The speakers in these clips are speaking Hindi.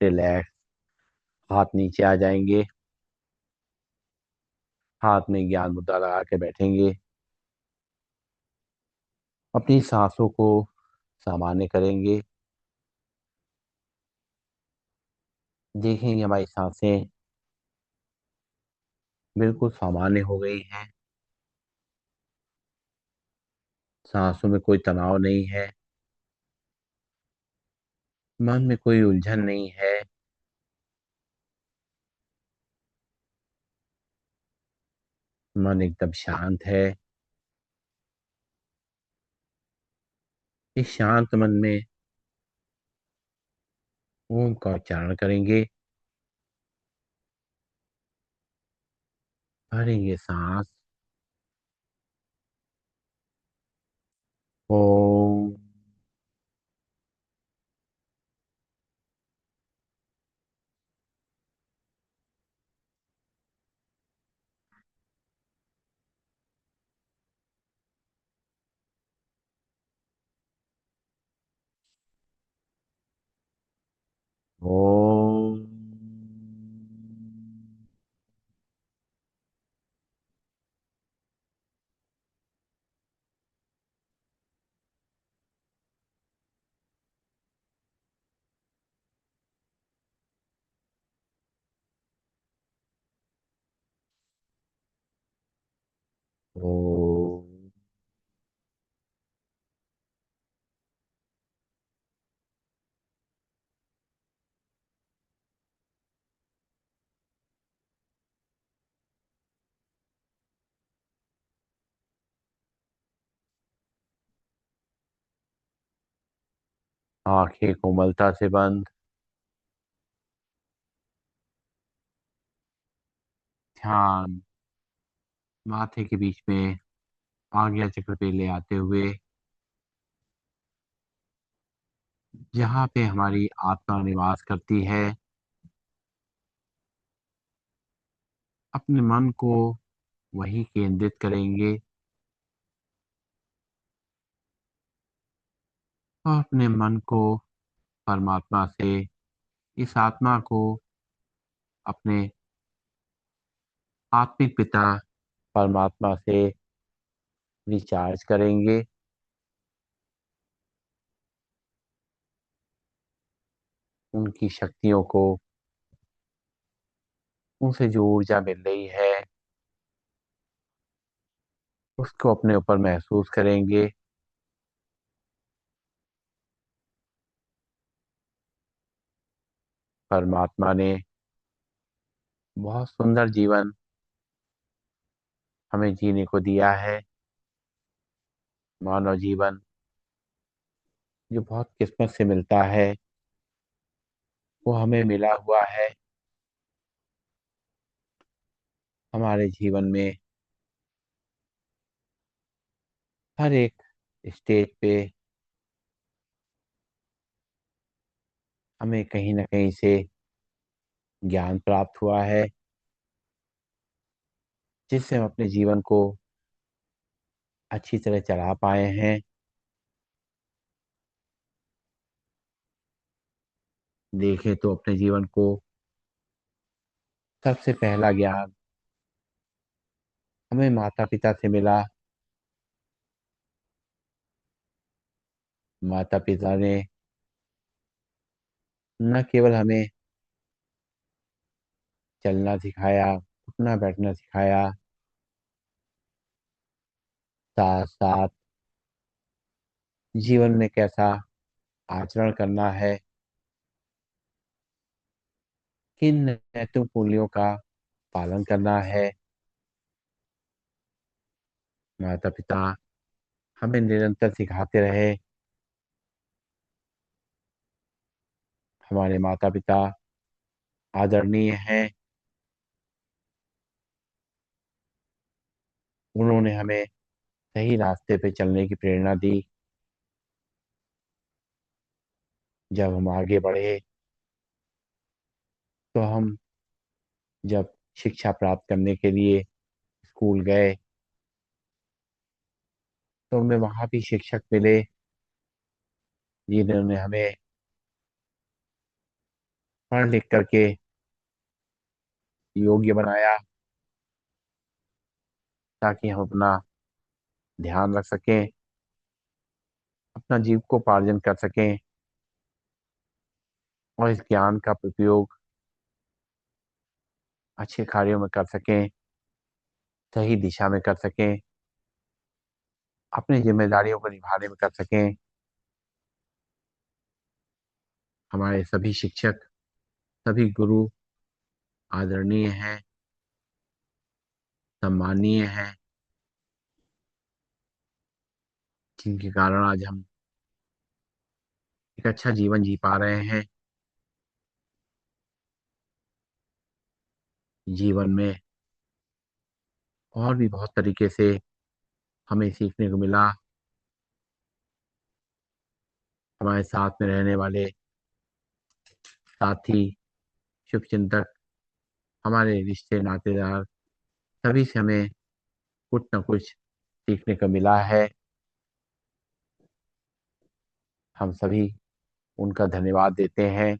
रिलैक्स। हाथ नीचे आ जाएंगे। हाथ में ज्ञान मुद्रा लगा के बैठेंगे। अपनी सांसों को सामान्य करेंगे। देखेंगे हमारी सांसें बिल्कुल सामान्य हो गई हैं। सांसों में कोई तनाव नहीं है। मन में कोई उलझन नहीं है। मन एकदम शांत है। इस शांत मन में ओम का उच्चारण करेंगे। भरेंगे सांस। ओम। ओम। ओम। आंखें कोमलता से बंद। ध्यान माथे के बीच में आज्ञा चक्र पे ले आते हुए, जहाँ पे हमारी आत्मा निवास करती है, अपने मन को वहीं केंद्रित करेंगे और अपने मन को परमात्मा से, इस आत्मा को अपने आत्मिक पिता परमात्मा से रिचार्ज करेंगे। उनकी शक्तियों को, उनसे जो ऊर्जा मिल रही है उसको अपने ऊपर महसूस करेंगे। परमात्मा ने बहुत सुंदर जीवन हमें जीने को दिया है। मानव जीवन जो बहुत किस्मत से मिलता है, वो हमें मिला हुआ है। हमारे जीवन में हर एक स्टेज पे हमें कहीं ना कहीं से ज्ञान प्राप्त हुआ है, जिससे हम अपने जीवन को अच्छी तरह चला पाए हैं। देखें तो अपने जीवन को सबसे पहला ज्ञान हमें माता पिता से मिला। माता पिता ने न केवल हमें चलना सिखाया, उठना बैठना सिखाया, साथ साथ जीवन में कैसा आचरण करना है, किन नैतिक मूल्यों का पालन करना है। माता पिता हमें निरंतर सिखाते रहे। हमारे माता पिता आदरणीय हैं। उन्होंने हमें सही रास्ते पे चलने की प्रेरणा दी। जब हम आगे बढ़े, तो हम जब शिक्षा प्राप्त करने के लिए स्कूल गए, तो हमें वहाँ भी शिक्षक मिले, जिन्होंने हमें पढ़ लिख करके योग्य बनाया, ताकि हम अपना ध्यान रख सकें, अपना जीविकोपार्जन कर सकें और इस ज्ञान का उपयोग अच्छे कार्यों में कर सकें, सही दिशा में कर सकें, अपनी जिम्मेदारियों को निभाने में कर सकें। हमारे सभी शिक्षक, सभी गुरु आदरणीय हैं, सम्मानीय हैं, जिनके कारण आज हम एक अच्छा जीवन जी पा रहे हैं। जीवन में और भी बहुत तरीके से हमें सीखने को मिला। हमारे साथ में रहने वाले साथी, शुभचिंतक, हमारे रिश्ते नातेदार, सभी से हमें कुछ न कुछ सीखने को मिला है। हम सभी उनका धन्यवाद देते हैं।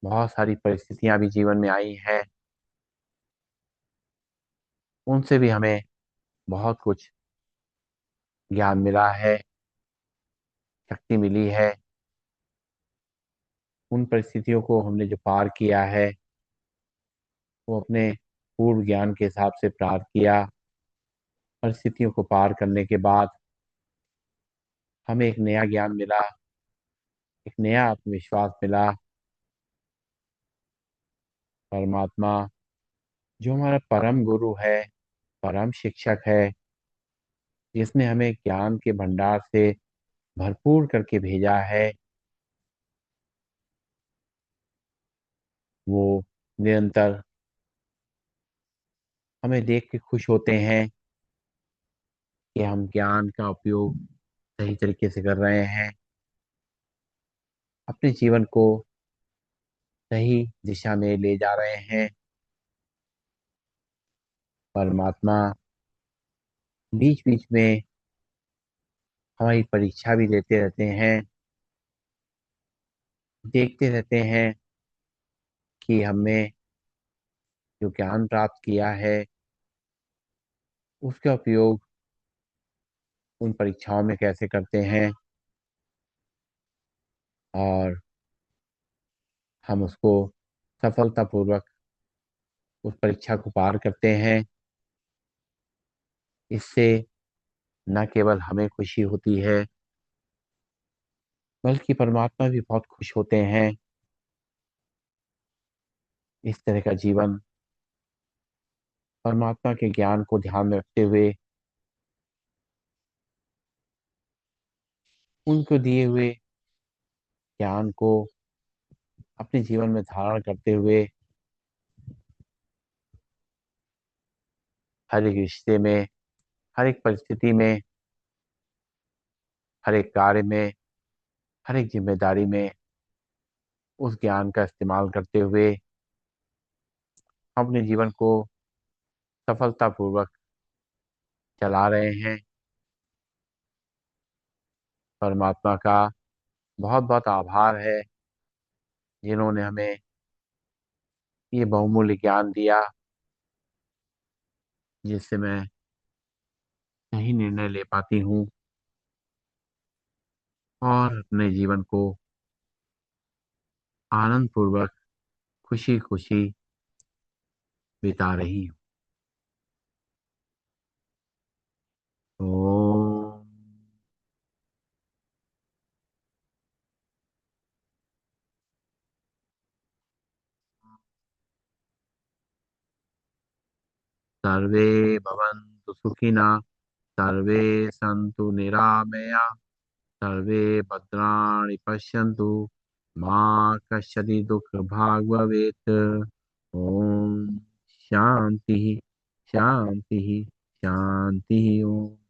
बहुत सारी परिस्थितियां भी जीवन में आई हैं, उनसे भी हमें बहुत कुछ ज्ञान मिला है, शक्ति मिली है। उन परिस्थितियों को हमने जो पार किया है, वो अपने पूर्व ज्ञान के हिसाब से प्राप्त किया। परिस्थितियों को पार करने के बाद हमें एक नया ज्ञान मिला, एक नया आत्मविश्वास मिला। परमात्मा, जो हमारा परम गुरु है, परम शिक्षक है, जिसने हमें ज्ञान के भंडार से भरपूर करके भेजा है, वो निरंतर हमें देख के खुश होते हैं कि हम ज्ञान का उपयोग सही तरीके से कर रहे हैं, अपने जीवन को सही दिशा में ले जा रहे हैं। परमात्मा बीच बीच में हमारी परीक्षा भी लेते रहते हैं, देखते रहते हैं कि हमने जो ज्ञान प्राप्त किया है, उसका उपयोग उन परीक्षाओं में कैसे करते हैं और हम उसको सफलतापूर्वक उस परीक्षा को पार करते हैं। इससे न केवल हमें खुशी होती है, बल्कि परमात्मा भी बहुत खुश होते हैं। इस तरह का जीवन परमात्मा के ज्ञान को ध्यान में रखते हुए, उनको दिए हुए ज्ञान को अपने जीवन में धारण करते हुए, हर एक रिश्ते में, हर एक परिस्थिति में, हर एक कार्य में, हर एक जिम्मेदारी में उस ज्ञान का इस्तेमाल करते हुए हम अपने जीवन को सफलतापूर्वक चला रहे हैं। परमात्मा का बहुत बहुत आभार है, जिन्होंने हमें ये बहुमूल्य ज्ञान दिया, जिससे मैं सही निर्णय ले पाती हूँ और अपने जीवन को आनंद पूर्वक, खुशी खुशी बिता रही हूँ। सर्वे भवन्तु सुखिनः, सर्वे सन्तु निरामया, सर्वे भद्राणि पश्यन्तु, मा कश्चित् दुःखभाग् भवेत्। ओम शांति, शांति, शांति। ओम।